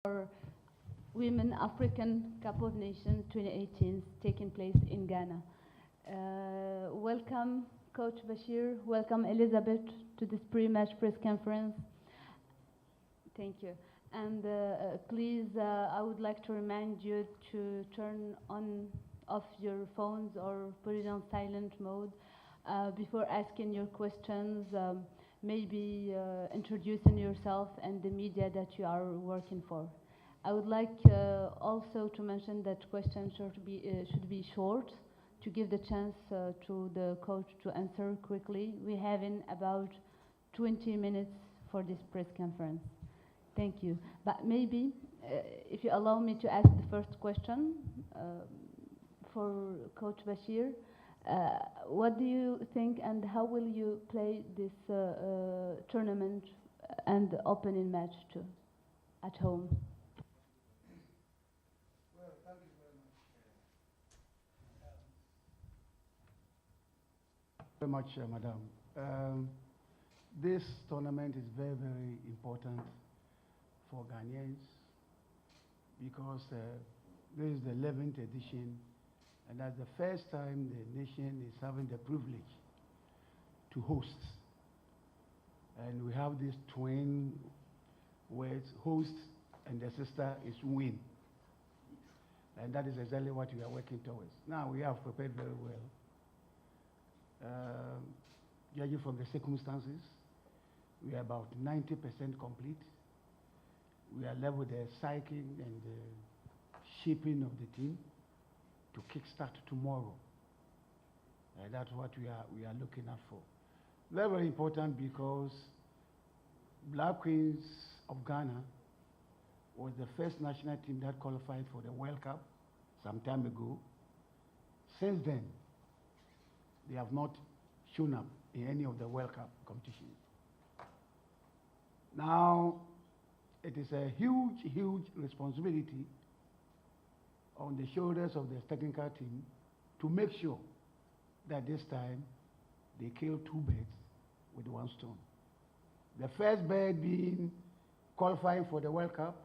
for Women African Cup of Nations 2018 taking place in Ghana. Welcome, Coach Bashir. Welcome, Elizabeth, to this pre-match press conference. Thank you. And please, I would like to remind you to turn off your phones or put it on silent mode before asking your questions. Maybe introducing yourself and the media that you are working for. I would like also to mention that questions should be short to give the chance to the coach to answer quickly. We have in about 20 minutes for this press conference. Thank you. But maybe, if you allow me to ask the first question for Coach Bashir, what do you think and how will you play this tournament and opening match too at home? Well, thank you very much. Madam. This tournament is very, very important for Ghanaians because this is the 11th edition, and that's the first time the nation is having the privilege to host. And we have these twin words, host, and the sister is win. And that is exactly what we are working towards. Now, we have prepared very well. Judging from the circumstances, we are about 90% complete. We are left with the cycling and the shaping of the team to kickstart tomorrow. And that's what we are looking at for. Very, very important because Black Queens of Ghana was the first national team that qualified for the World Cup some time ago. Since then, they have not shown up in any of the World Cup competitions. Now, it is a huge, huge responsibility on the shoulders of the technical team to make sure that this time they kill two birds with one stone. The first bird being qualifying for the World Cup,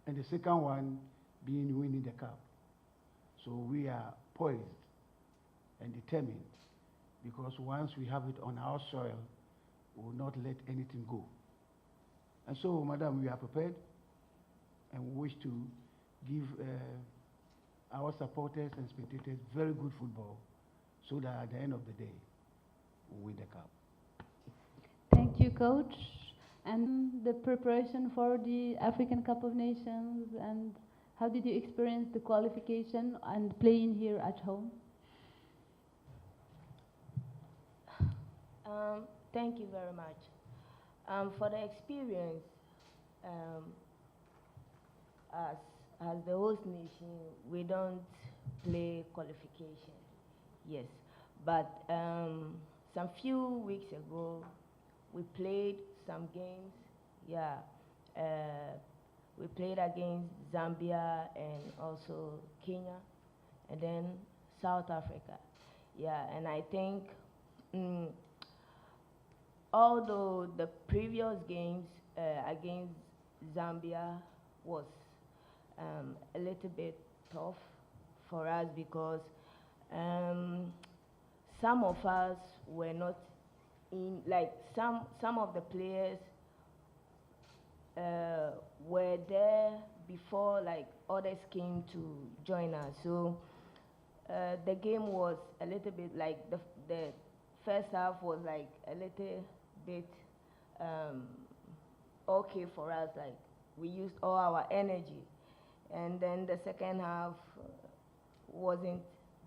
and the second one being winning the cup. So we are poised and determined because once we have it on our soil, we will not let anything go. And so, Madam, we are prepared and we wish to give our supporters and spectators very good football so that at the end of the day, we win the cup. Thank you, Coach. And the preparation for the African Cup of Nations, and how did you experience the qualification and playing here at home? Thank you very much. For the experience, as the host nation, we don't play qualification, yes. But some few weeks ago, we played some games, yeah. We played against Zambia and also Kenya, and then South Africa, yeah. And I think, although the previous games against Zambia was a little bit tough for us because some of us were not in, like some of the players were there before like others came to join us. So the game was a little bit like the first half was like a little bit okay for us, like we used all our energy, and then the second half wasn't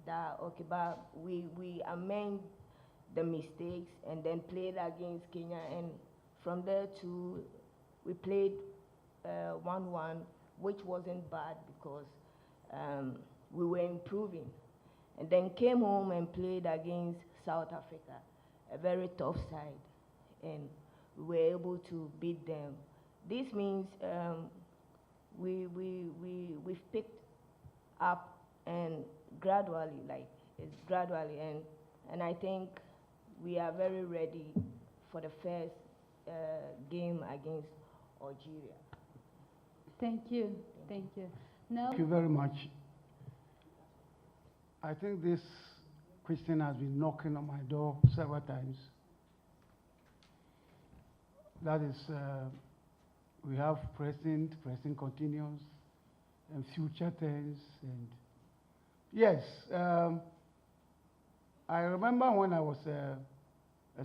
that okay, but we amend the mistakes and then played against Kenya, and from there too we played 1-1, which wasn't bad because we were improving, and then came home and played against South Africa, a very tough side, and we were able to beat them. This means we've picked up and gradually, like it's gradually, and I think we are very ready for the first game against Algeria. Thank you. Thank you. Now, Thank you very much. I think this question has been knocking on my door several times. That is, we have present continuous, and future tense, and yes, I remember when I was a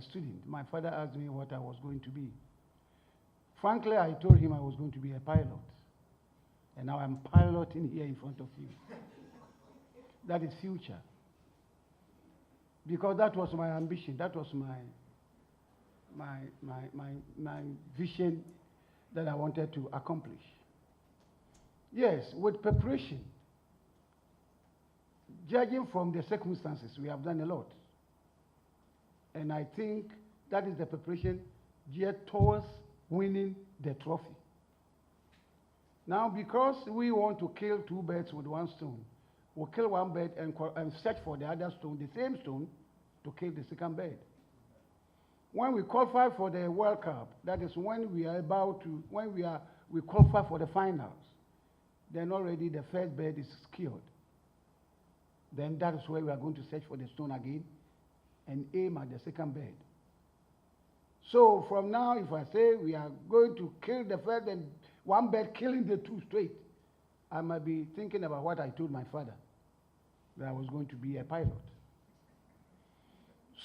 student, my father asked me what I was going to be. Frankly, I told him I was going to be a pilot, and now I'm piloting here in front of you. That is future, because that was my ambition, that was my vision that I wanted to accomplish. Yes, with preparation, judging from the circumstances, we have done a lot. And I think that is the preparation geared towards winning the trophy. Now, because we want to kill two birds with one stone, we'll kill one bird and search for the other stone, the same stone, to kill the second bird. When we qualify for the World Cup, that is when we are about to, we qualify for the finals, then already the first bird is killed. Then that is where we are going to search for the stone again and aim at the second bird. So from now, if I say we are going to kill the first and one bird killing the two straight, I might be thinking about what I told my father, that I was going to be a pilot.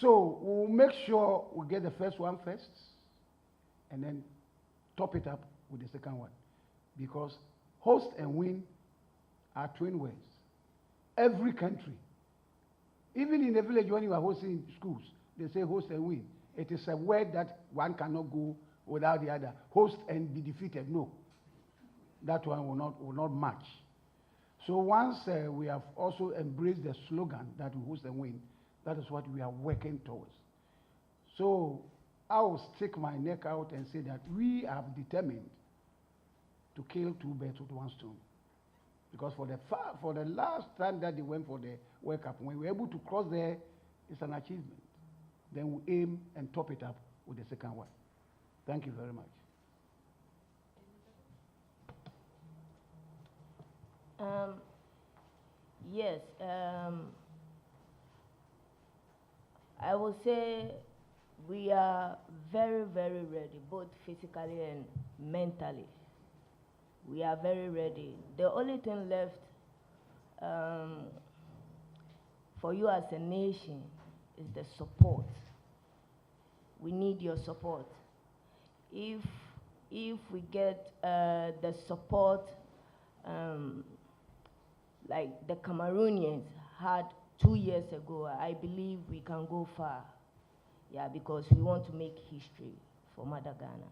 So we'll make sure we get the first one first, and then top it up with the second one. Because host and win are twin words. Every country, even in the village when you are hosting schools, they say host and win. It is a word that one cannot go without the other. Host and be defeated, no. That one will not match. So once we have also embraced the slogan that we host and win, that is what we are working towards. So I will stick my neck out and say that we have determined to kill two birds with one stone. Because for the last time that they went for the World Cup, when we were able to cross there, it's an achievement. Then we aim and top it up with the second one. Thank you very much. Yes, I would say we are very, very ready, both physically and mentally. We are very ready. The only thing left for you as a nation is the support. We need your support. If we get the support like the Cameroonians had 2 years ago, I believe we can go far. Yeah, because we want to make history for Mother Ghana.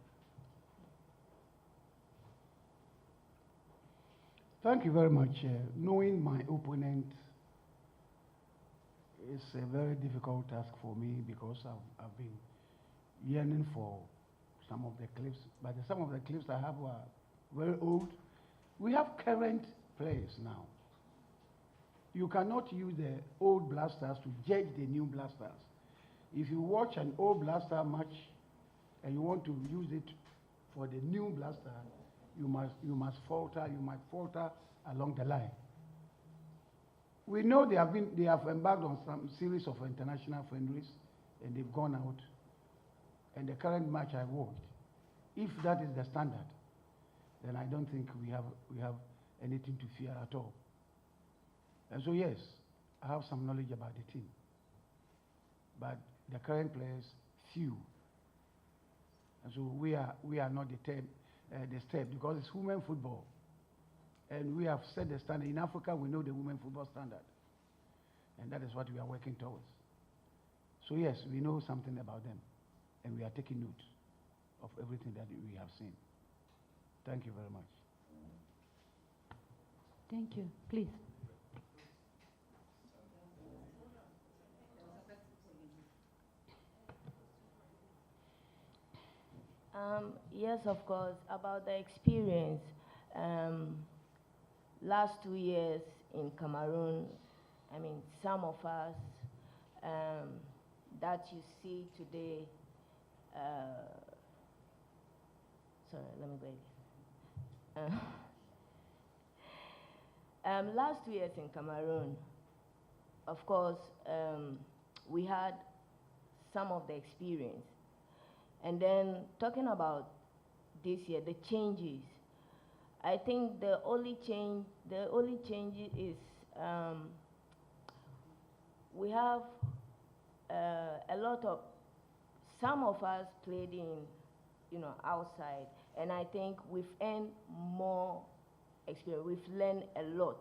Thank you very much. Knowing my opponent is a very difficult task for me because I've been yearning for some of the clips, but some of the clips I have are very old. We have current players now. You cannot use the old blasters to judge the new blasters. If you watch an old blaster match and you want to use it for the new blaster, you might falter along the line. We know they have embarked on some series of international friendlies and they've gone out. And the current match I watched, if that is the standard, then I don't think we have anything to fear at all. And so yes, I have some knowledge about the team. But the current players, few. And so we are not the step because it's women football. And we have set the standard. In Africa, we know the women football standard. And that is what we are working towards. So yes, we know something about them. And we are taking note of everything that we have seen. Thank you very much. thank you. Please. Yes, of course, about the experience. Last 2 years in Cameroon, I mean, some of us that you see today, sorry, let me go again. Last 2 years in Cameroon, of course, we had some of the experience. And then talking about this year, the changes, I think the only change is we have a lot of, some of us played in, outside, and I think we've earned more experience. We've learned a lot,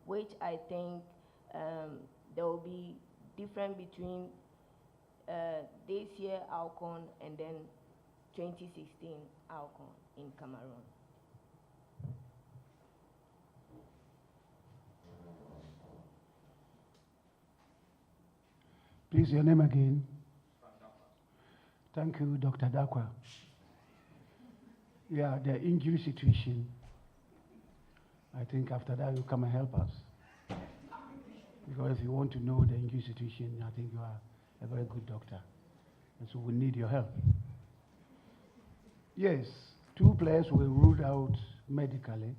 which I think there will be different between this year Awcon and then 2016 Awcon in Cameroon. Please, your name again. Thank you, Dr. Dakwa. Yeah, the injury situation, I think after that you come and help us. Because if you want to know the injury situation, I think you are a very good doctor. And so we need your help. Yes, 2 players were ruled out medically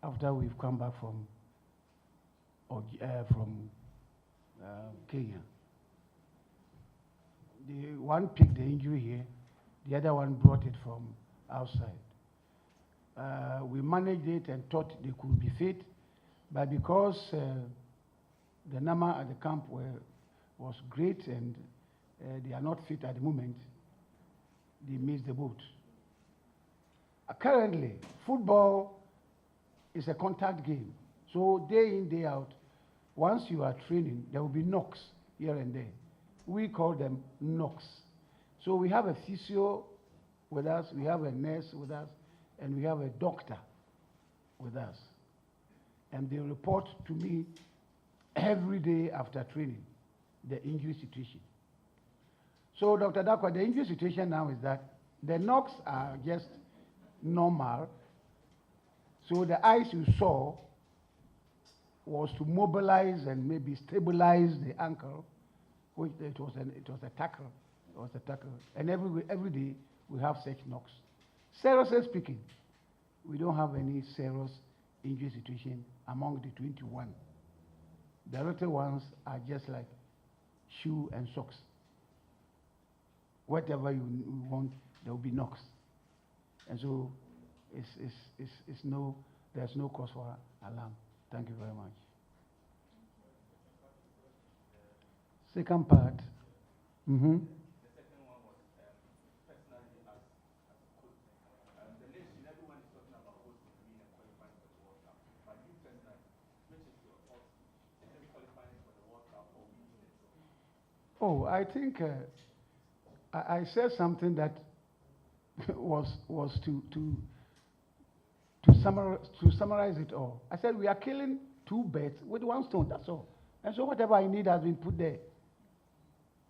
after we've come back from Kenya. The one picked the injury here, the other one brought it from outside. We managed it and thought they could be fit, but because the number at the camp was great and they are not fit at the moment, they missed the boat. Currently, football is a contact game. So day in, day out, once you are training, there will be knocks here and there. We call them knocks. So we have a physio with us, we have a nurse with us, and we have a doctor with us. And they report to me every day after training the injury situation. So Dr. Dakwa, the injury situation now is that the knocks are just normal. So the ice you saw was to mobilize and maybe stabilize the ankle, which it was a tackle. It was a tackle. And every day we have such knocks. Seriously speaking, we don't have any serious injury situation among the 21. The little ones are just like shoe and socks. Whatever you want, there will be knocks. And so there's no cause for alarm. Thank you very much. Second part. The second one was personally as a coach. The nation, everyone is talking about hosting green and qualifying for the World Cup. But you personally, which is your thoughts? Is it qualifying for the World Cup or winning it? Oh, I think I said something that was to summarize it all. I said we are killing 2 birds with 1 stone, that's all. And so whatever I need has been put there.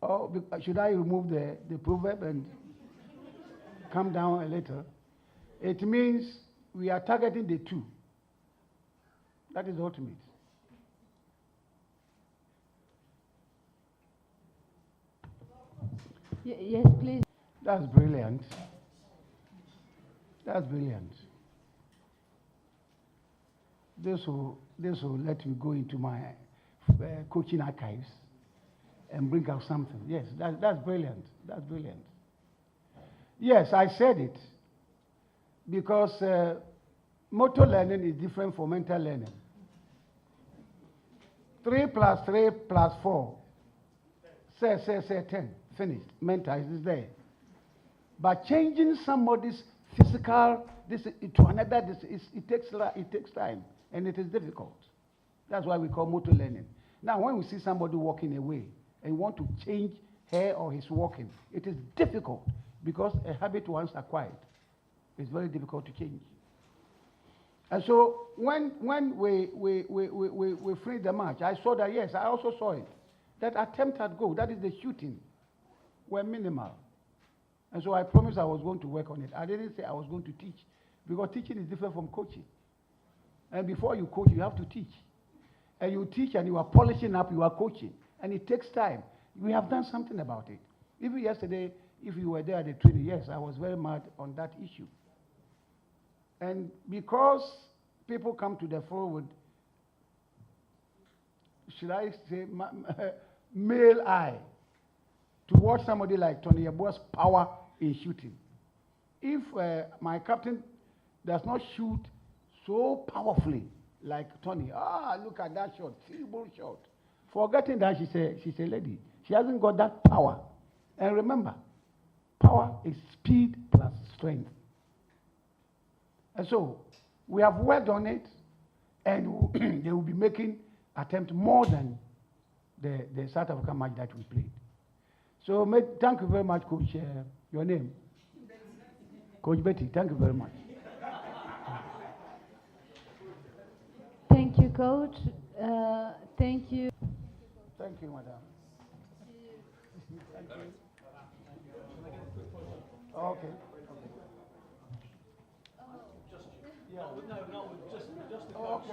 Or should I remove the proverb and come down a little? It means we are targeting the 2. That is ultimate. Yes, please. That's brilliant. That's brilliant. This will let me go into my coaching archives and bring out something. Yes, that's brilliant. That's brilliant. Yes, I said it because motor learning is different from mental learning. 3 + 3 + 4. Say 10. Finished. Mental is there. But changing somebody's physical to another, it takes time and it is difficult. That's why we call motor learning. Now, when we see somebody walking away and want to change her or his walking, it is difficult because a habit once acquired is very difficult to change. And so when we freed the match, I saw that, yes, I also saw it. That attempt at goal, that is the shooting, were minimal. And so I promised I was going to work on it. I didn't say I was going to teach, because teaching is different from coaching. And before you coach, you have to teach. And you teach and you are polishing up, you are coaching. And it takes time. We have done something about it. Even yesterday, if you were there at the training, yes, I was very mad on that issue. And because people come to the fore with should I say, male eye to watch somebody like Tony Yeboah's power in shooting. If my captain does not shoot so powerfully like Tony, look at that shot, feeble shot. Forgetting that she's a lady. She hasn't got that power. And remember, power is speed plus strength. And so, we have worked on it, and they will be making attempt more than the South African match that we played. So, thank you very much, Coach. Your name? Coach Betty, thank you very much. Thank you, Coach. Thank you. Thank you, madam. Thank you. Okay. Yeah. No, just Oh, okay.